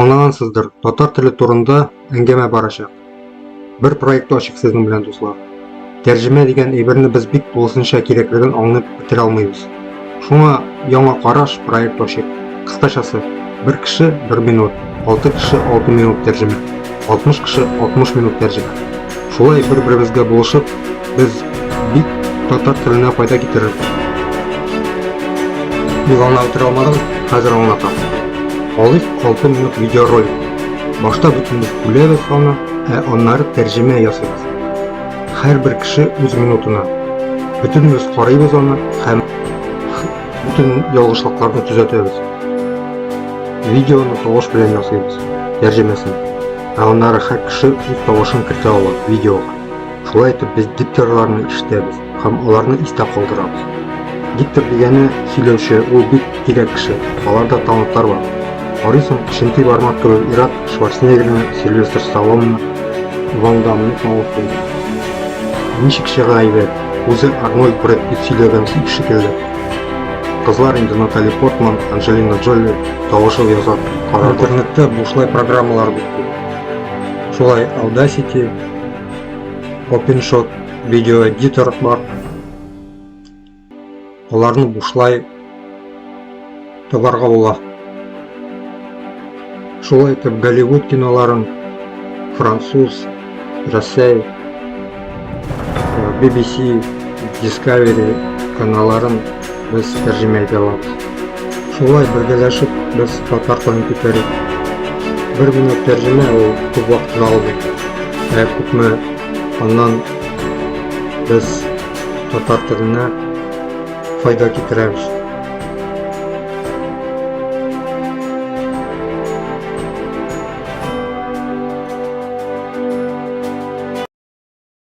Аңлағансыздыр, татар теле турында әңгәмә барачак. Бер проектты ачык сезнең белән, дуслар. Тәрҗемә дигән әйберне без бик тулысынча кирәклеген аңлап бетерә алмыйбыз. Шуңа яңа караш проект ачык. Кыскачасы, бер кеше 1 минут, 6 кеше 6 минут тәрҗемә, 60 кеше 60 минут тәрҗемә. Шулай бер-беребезгә булышып, без бик татар теленә файда китерербез. Ник аңлап бетерә алмадым? Хәзер аңлатам. Алыйк 6 минут видеоролик. Башта бөтенбез күләбез аны, аннары тәрҗемә ясыйбыз. Һәрбер кеше үз минутына. Бөтенбез карыйбыз аны һәм бүтән ялгышлыкларны төзәтәбез. Видеоны тавыш белән ясыйбыз, тәрҗемәсен. Аннары һәр кеше үз тавышын кертә ала видеога. Шулай итеп без дикторларны ишетәбез һәм аларны истә калдырабыз. Диктор дигәне сөйләүче, ул бик кирәк кеше. Аларда талантлар бар. Арыйсың Шенти Бармак кебек Ират Шварценеггерны, Сильвестр Сталлоне, Ван Дамны танырсың. Ничек чыга әйбәт, үзе Арнольд Брэд Питт сөйләгән шикелле. Кызлар инде Натали Портман, Анджелина Джоли тавышы яза. Интернетта бушлай программалар бик күп. Шулай Audacity, OpenShot, видео эдитор бар. Аларны бушлай табарга була. Шулай итеп Голливуд киноларын, француз, Россия, BBC, Discovery каналларын без тәрҗемә итә алабыз. Шулай бергәләшеп без татар телен күтәрик. 1 минут тәрҗемә ул күп вакытны алмый. Күпме аннан без татар теленә файда китерәбез.